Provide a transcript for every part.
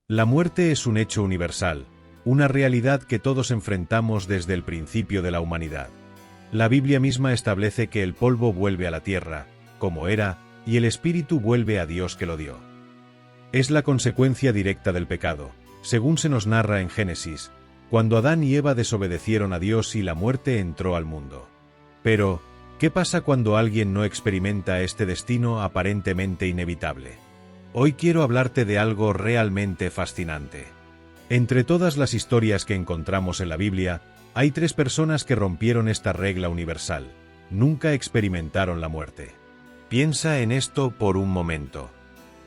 La muerte es un hecho universal, una realidad que todos enfrentamos desde el principio de la humanidad. La Biblia misma establece que el polvo vuelve a la tierra, como era, y el espíritu vuelve a Dios que lo dio. Es la consecuencia directa del pecado, según se nos narra en Génesis, cuando Adán y Eva desobedecieron a Dios y la muerte entró al mundo. Pero, ¿qué pasa cuando alguien no experimenta este destino aparentemente inevitable? Hoy quiero hablarte de algo realmente fascinante. Entre todas las historias que encontramos en la Biblia, hay 3 personas que rompieron esta regla universal. Nunca experimentaron la muerte. Piensa en esto por un momento.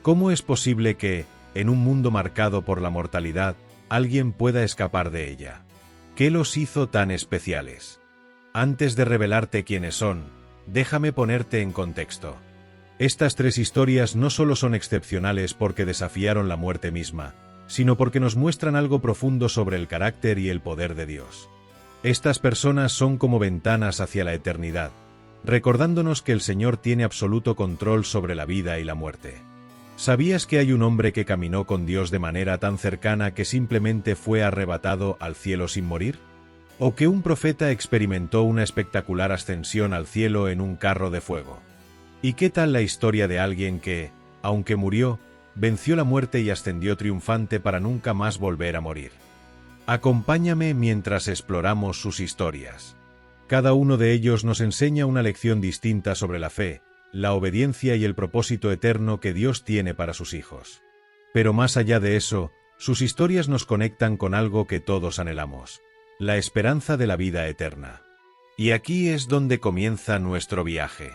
¿Cómo es posible que, en un mundo marcado por la mortalidad, alguien pueda escapar de ella? ¿Qué los hizo tan especiales? Antes de revelarte quiénes son, déjame ponerte en contexto. Estas 3 historias no solo son excepcionales porque desafiaron la muerte misma, sino porque nos muestran algo profundo sobre el carácter y el poder de Dios. Estas personas son como ventanas hacia la eternidad, recordándonos que el Señor tiene absoluto control sobre la vida y la muerte. ¿Sabías que hay un hombre que caminó con Dios de manera tan cercana que simplemente fue arrebatado al cielo sin morir? ¿O que un profeta experimentó una espectacular ascensión al cielo en un carro de fuego? ¿Y qué tal la historia de alguien que, aunque murió, venció la muerte y ascendió triunfante para nunca más volver a morir? Acompáñame mientras exploramos sus historias. Cada uno de ellos nos enseña una lección distinta sobre la fe, la obediencia y el propósito eterno que Dios tiene para sus hijos. Pero más allá de eso, sus historias nos conectan con algo que todos anhelamos: la esperanza de la vida eterna. Y aquí es donde comienza nuestro viaje.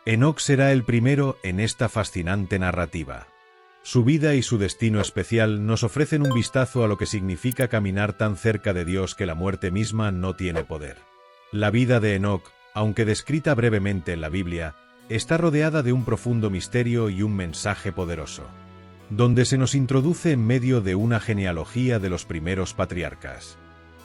Enoc será el primero en esta fascinante narrativa. Su vida y su destino especial nos ofrecen un vistazo a lo que significa caminar tan cerca de Dios que la muerte misma no tiene poder. La vida de Enoc, aunque descrita brevemente en la Biblia, está rodeada de un profundo misterio y un mensaje poderoso, donde se nos introduce en medio de una genealogía de los primeros patriarcas.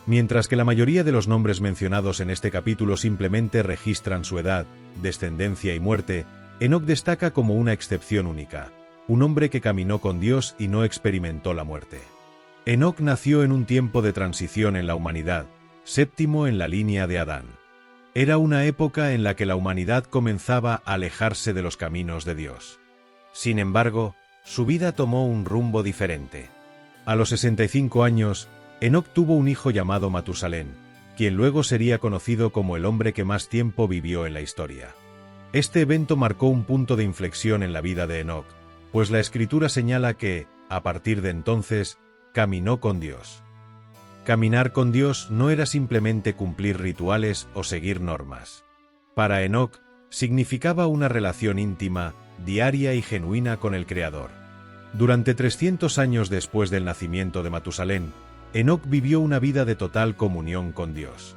Mientras que la mayoría de los nombres mencionados en este capítulo simplemente registran su edad, descendencia y muerte, Enoc destaca como una excepción única, un hombre que caminó con Dios y no experimentó la muerte. Enoc nació en un tiempo de transición en la humanidad, séptimo en la línea de Adán. Era una época en la que la humanidad comenzaba a alejarse de los caminos de Dios. Sin embargo, su vida tomó un rumbo diferente. A los 65 años, Enoc tuvo un hijo llamado Matusalén, quien luego sería conocido como el hombre que más tiempo vivió en la historia. Este evento marcó un punto de inflexión en la vida de Enoc, pues la Escritura señala que, a partir de entonces, caminó con Dios. Caminar con Dios no era simplemente cumplir rituales o seguir normas. Para Enoc, significaba una relación íntima, diaria y genuina con el Creador. Durante 300 años después del nacimiento de Matusalén, Enoc vivió una vida de total comunión con Dios.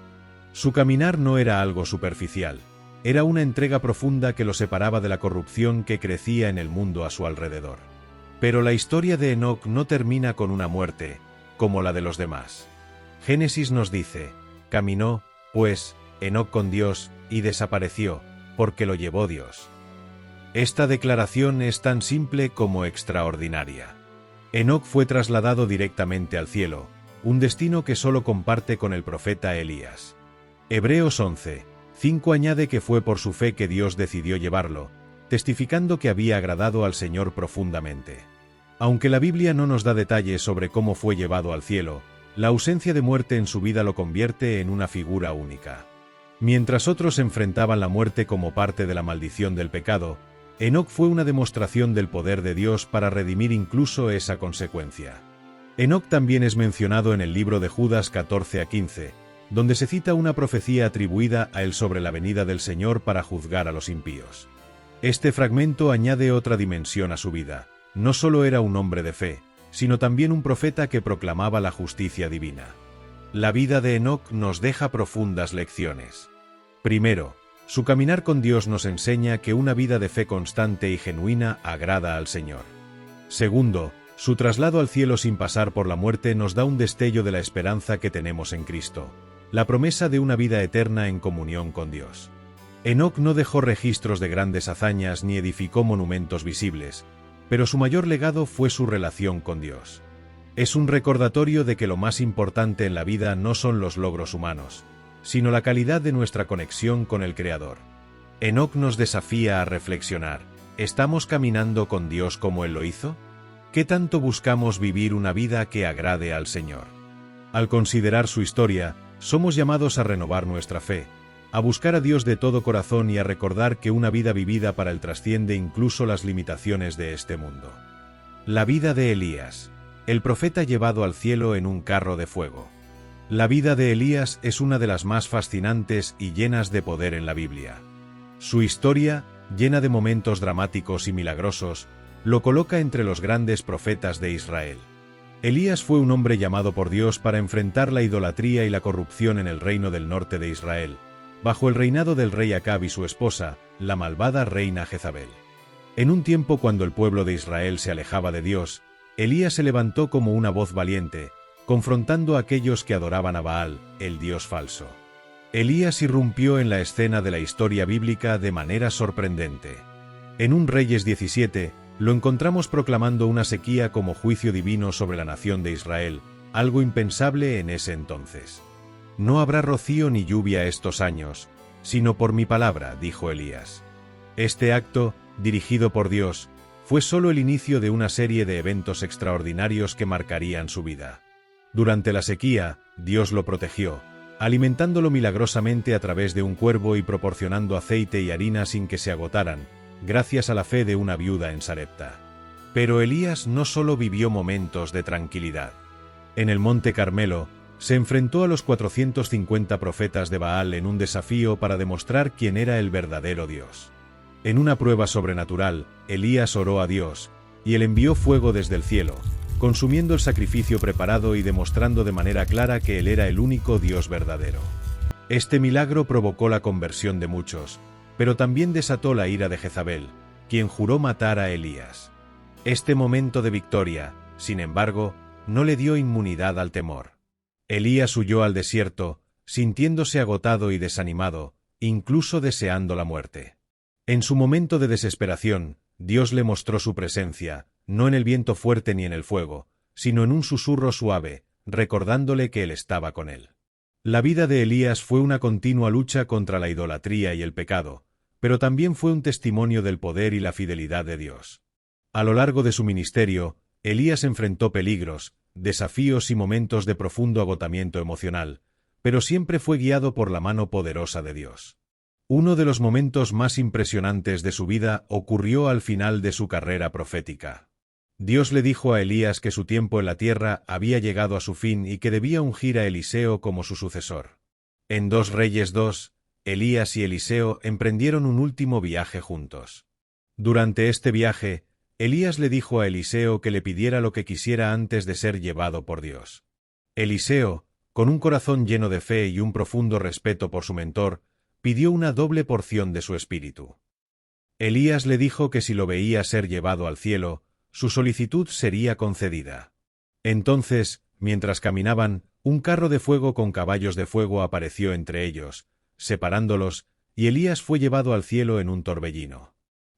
Su caminar no era algo superficial, era una entrega profunda que lo separaba de la corrupción que crecía en el mundo a su alrededor. Pero la historia de Enoc no termina con una muerte, como la de los demás. Génesis nos dice: caminó, pues, Enoc con Dios, y desapareció, porque lo llevó Dios. Esta declaración es tan simple como extraordinaria. Enoc fue trasladado directamente al cielo, un destino que solo comparte con el profeta Elías. Hebreos 11:5 añade que fue por su fe que Dios decidió llevarlo, testificando que había agradado al Señor profundamente. Aunque la Biblia no nos da detalles sobre cómo fue llevado al cielo, la ausencia de muerte en su vida lo convierte en una figura única. Mientras otros enfrentaban la muerte como parte de la maldición del pecado, Enoc fue una demostración del poder de Dios para redimir incluso esa consecuencia. Enoc también es mencionado en el libro de Judas 14-15, donde se cita una profecía atribuida a él sobre la venida del Señor para juzgar a los impíos. Este fragmento añade otra dimensión a su vida. No solo era un hombre de fe, sino también un profeta que proclamaba la justicia divina. La vida de Enoc nos deja profundas lecciones. Primero, su caminar con Dios nos enseña que una vida de fe constante y genuina agrada al Señor. Segundo, su traslado al cielo sin pasar por la muerte nos da un destello de la esperanza que tenemos en Cristo, la promesa de una vida eterna en comunión con Dios. Enoc no dejó registros de grandes hazañas ni edificó monumentos visibles, pero su mayor legado fue su relación con Dios. Es un recordatorio de que lo más importante en la vida no son los logros humanos, sino la calidad de nuestra conexión con el Creador. Enoc nos desafía a reflexionar: ¿estamos caminando con Dios como Él lo hizo? ¿Qué tanto buscamos vivir una vida que agrade al Señor? Al considerar su historia, somos llamados a renovar nuestra fe, a buscar a Dios de todo corazón y a recordar que una vida vivida para Él trasciende incluso las limitaciones de este mundo. La vida de Elías, el profeta llevado al cielo en un carro de fuego. La vida de Elías es una de las más fascinantes y llenas de poder en la Biblia. Su historia, llena de momentos dramáticos y milagrosos, lo coloca entre los grandes profetas de Israel. Elías fue un hombre llamado por Dios para enfrentar la idolatría y la corrupción en el reino del norte de Israel, bajo el reinado del rey Acab y su esposa, la malvada reina Jezabel. En un tiempo cuando el pueblo de Israel se alejaba de Dios, Elías se levantó como una voz valiente, confrontando a aquellos que adoraban a Baal, el dios falso. Elías irrumpió en la escena de la historia bíblica de manera sorprendente. En 1 Reyes 17, lo encontramos proclamando una sequía como juicio divino sobre la nación de Israel, algo impensable en ese entonces. No habrá rocío ni lluvia estos años, sino por mi palabra, dijo Elías. Este acto, dirigido por Dios, fue solo el inicio de una serie de eventos extraordinarios que marcarían su vida. Durante la sequía, Dios lo protegió, alimentándolo milagrosamente a través de un cuervo y proporcionando aceite y harina sin que se agotaran, gracias a la fe de una viuda en Sarepta. Pero Elías no solo vivió momentos de tranquilidad. En el Monte Carmelo, se enfrentó a los 450 profetas de Baal en un desafío para demostrar quién era el verdadero Dios. En una prueba sobrenatural, Elías oró a Dios, y Él envió fuego desde el cielo, consumiendo el sacrificio preparado y demostrando de manera clara que Él era el único Dios verdadero. Este milagro provocó la conversión de muchos, pero también desató la ira de Jezabel, quien juró matar a Elías. Este momento de victoria, sin embargo, no le dio inmunidad al temor. Elías huyó al desierto, sintiéndose agotado y desanimado, incluso deseando la muerte. En su momento de desesperación, Dios le mostró su presencia, no en el viento fuerte ni en el fuego, sino en un susurro suave, recordándole que Él estaba con él. La vida de Elías fue una continua lucha contra la idolatría y el pecado, pero también fue un testimonio del poder y la fidelidad de Dios. A lo largo de su ministerio, Elías enfrentó peligros, desafíos y momentos de profundo agotamiento emocional, pero siempre fue guiado por la mano poderosa de Dios. Uno de los momentos más impresionantes de su vida ocurrió al final de su carrera profética. Dios le dijo a Elías que su tiempo en la tierra había llegado a su fin y que debía ungir a Eliseo como su sucesor. En 2 Reyes 2, Elías y Eliseo emprendieron un último viaje juntos. Durante este viaje, Elías le dijo a Eliseo que le pidiera lo que quisiera antes de ser llevado por Dios. Eliseo, con un corazón lleno de fe y un profundo respeto por su mentor, pidió una doble porción de su espíritu. Elías le dijo que si lo veía ser llevado al cielo, su solicitud sería concedida. Entonces, mientras caminaban, un carro de fuego con caballos de fuego apareció entre ellos, separándolos, y Elías fue llevado al cielo en un torbellino.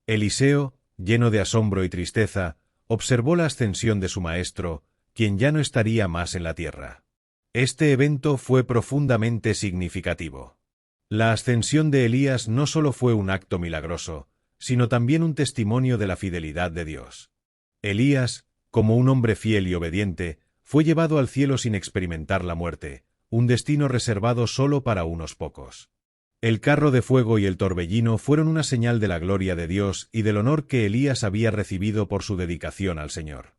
Eliseo, lleno de asombro y tristeza, observó la ascensión de su maestro, quien ya no estaría más en la tierra. Este evento fue profundamente significativo. La ascensión de Elías no solo fue un acto milagroso, sino también un testimonio de la fidelidad de Dios. Elías, como un hombre fiel y obediente, fue llevado al cielo sin experimentar la muerte, un destino reservado solo para unos pocos. El carro de fuego y el torbellino fueron una señal de la gloria de Dios y del honor que Elías había recibido por su dedicación al Señor.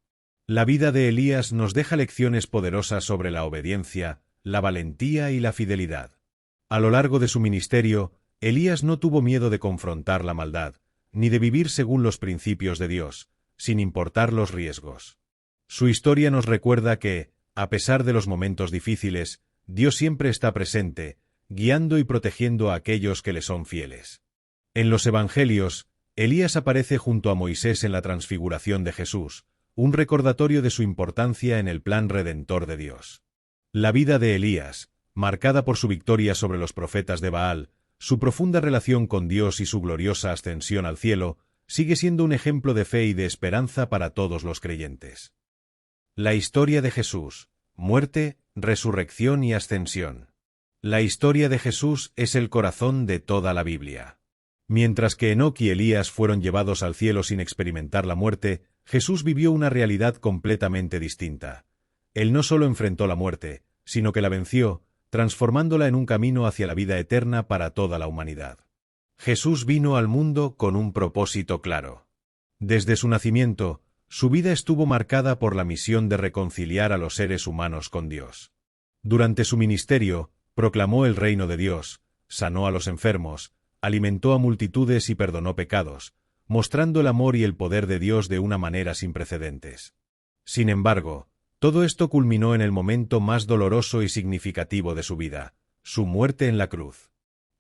La vida de Elías nos deja lecciones poderosas sobre la obediencia, la valentía y la fidelidad. A lo largo de su ministerio, Elías no tuvo miedo de confrontar la maldad, ni de vivir según los principios de Dios, sin importar los riesgos. Su historia nos recuerda que, a pesar de los momentos difíciles, Dios siempre está presente, guiando y protegiendo a aquellos que le son fieles. En los Evangelios, Elías aparece junto a Moisés en la transfiguración de Jesús, un recordatorio de su importancia en el plan redentor de Dios. La vida de Elías, marcada por su victoria sobre los profetas de Baal, su profunda relación con Dios y su gloriosa ascensión al cielo, sigue siendo un ejemplo de fe y de esperanza para todos los creyentes. La historia de Jesús: muerte, resurrección y ascensión. La historia de Jesús es el corazón de toda la Biblia. Mientras que Enoc y Elías fueron llevados al cielo sin experimentar la muerte, Jesús vivió una realidad completamente distinta. Él no solo enfrentó la muerte, sino que la venció, transformándola en un camino hacia la vida eterna para toda la humanidad. Jesús vino al mundo con un propósito claro. Desde su nacimiento, su vida estuvo marcada por la misión de reconciliar a los seres humanos con Dios. Durante su ministerio, proclamó el reino de Dios, sanó a los enfermos, alimentó a multitudes y perdonó pecados, mostrando el amor y el poder de Dios de una manera sin precedentes. Sin embargo, todo esto culminó en el momento más doloroso y significativo de su vida, su muerte en la cruz.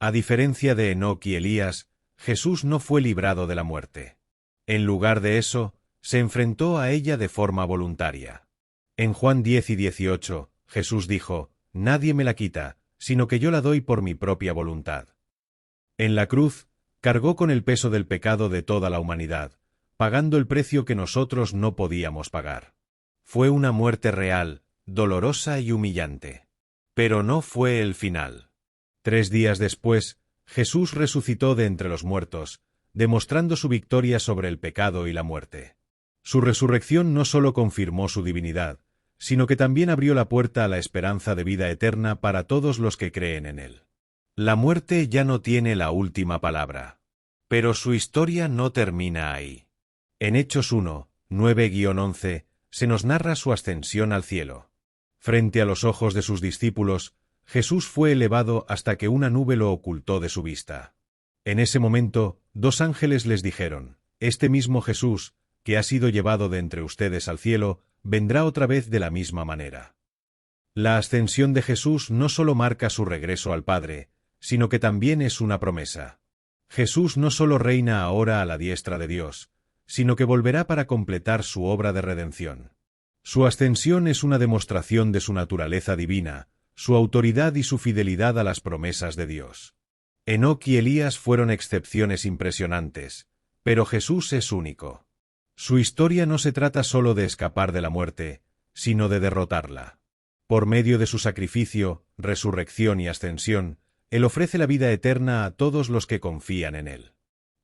A diferencia de Enoc y Elías, Jesús no fue librado de la muerte. En lugar de eso, se enfrentó a ella de forma voluntaria. En Juan 10 y 18, Jesús dijo: «Nadie me la quita, sino que yo la doy por mi propia voluntad». En la cruz, cargó con el peso del pecado de toda la humanidad, pagando el precio que nosotros no podíamos pagar. Fue una muerte real, dolorosa y humillante. Pero no fue el final. 3 días después, Jesús resucitó de entre los muertos, demostrando su victoria sobre el pecado y la muerte. Su resurrección no solo confirmó su divinidad, sino que también abrió la puerta a la esperanza de vida eterna para todos los que creen en él. La muerte ya no tiene la última palabra. Pero su historia no termina ahí. En Hechos 1, 9-11, se nos narra su ascensión al cielo. Frente a los ojos de sus discípulos, Jesús fue elevado hasta que una nube lo ocultó de su vista. En ese momento, 2 ángeles les dijeron: «Este mismo Jesús, que ha sido llevado de entre ustedes al cielo, vendrá otra vez de la misma manera». La ascensión de Jesús no solo marca su regreso al Padre, sino que también es una promesa. Jesús no solo reina ahora a la diestra de Dios, sino que volverá para completar su obra de redención. Su ascensión es una demostración de su naturaleza divina, su autoridad y su fidelidad a las promesas de Dios. Enoc y Elías fueron excepciones impresionantes, pero Jesús es único. Su historia no se trata solo de escapar de la muerte, sino de derrotarla. Por medio de su sacrificio, resurrección y ascensión, Él ofrece la vida eterna a todos los que confían en Él.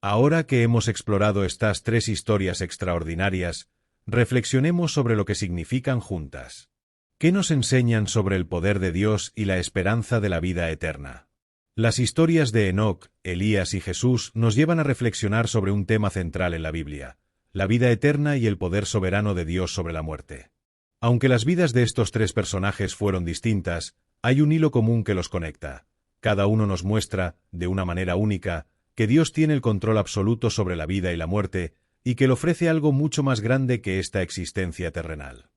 Ahora que hemos explorado estas 3 historias extraordinarias, reflexionemos sobre lo que significan juntas. ¿Qué nos enseñan sobre el poder de Dios y la esperanza de la vida eterna? Las historias de Enoc, Elías y Jesús nos llevan a reflexionar sobre un tema central en la Biblia: la vida eterna y el poder soberano de Dios sobre la muerte. Aunque las vidas de estos 3 personajes fueron distintas, hay un hilo común que los conecta. Cada uno nos muestra, de una manera única, que Dios tiene el control absoluto sobre la vida y la muerte, y que le ofrece algo mucho más grande que esta existencia terrenal.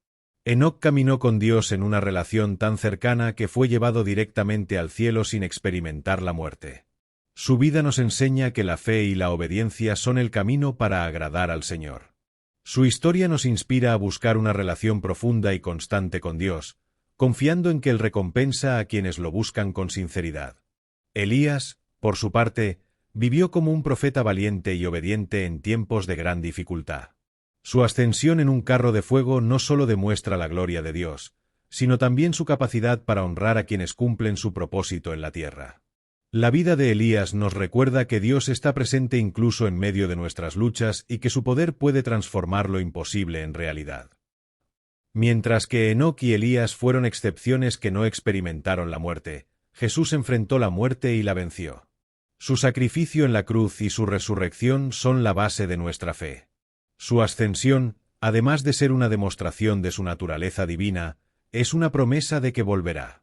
Enoc caminó con Dios en una relación tan cercana que fue llevado directamente al cielo sin experimentar la muerte. Su vida nos enseña que la fe y la obediencia son el camino para agradar al Señor. Su historia nos inspira a buscar una relación profunda y constante con Dios, confiando en que Él recompensa a quienes lo buscan con sinceridad. Elías, por su parte, vivió como un profeta valiente y obediente en tiempos de gran dificultad. Su ascensión en un carro de fuego no solo demuestra la gloria de Dios, sino también su capacidad para honrar a quienes cumplen su propósito en la tierra. La vida de Elías nos recuerda que Dios está presente incluso en medio de nuestras luchas y que su poder puede transformar lo imposible en realidad. Mientras que Enoc y Elías fueron excepciones que no experimentaron la muerte, Jesús enfrentó la muerte y la venció. Su sacrificio en la cruz y su resurrección son la base de nuestra fe. Su ascensión, además de ser una demostración de su naturaleza divina, es una promesa de que volverá.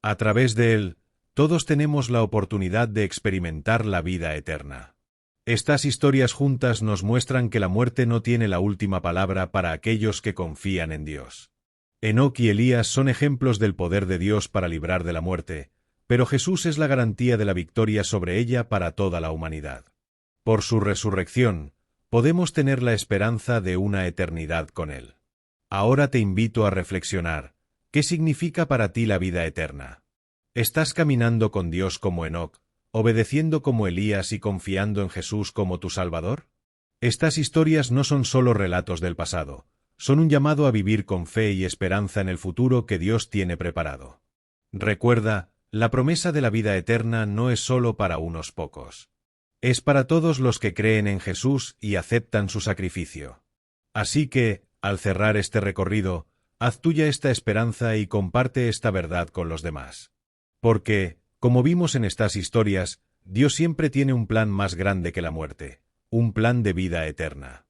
A través de él, todos tenemos la oportunidad de experimentar la vida eterna. Estas historias juntas nos muestran que la muerte no tiene la última palabra para aquellos que confían en Dios. Enoc y Elías son ejemplos del poder de Dios para librar de la muerte, pero Jesús es la garantía de la victoria sobre ella para toda la humanidad. Por su resurrección, podemos tener la esperanza de una eternidad con Él. Ahora te invito a reflexionar: ¿qué significa para ti la vida eterna? ¿Estás caminando con Dios como Enoc, obedeciendo como Elías y confiando en Jesús como tu Salvador? Estas historias no son solo relatos del pasado, son un llamado a vivir con fe y esperanza en el futuro que Dios tiene preparado. Recuerda, la promesa de la vida eterna no es solo para unos pocos. Es para todos los que creen en Jesús y aceptan su sacrificio. Así que, al cerrar este recorrido, haz tuya esta esperanza y comparte esta verdad con los demás. Porque, como vimos en estas historias, Dios siempre tiene un plan más grande que la muerte, un plan de vida eterna.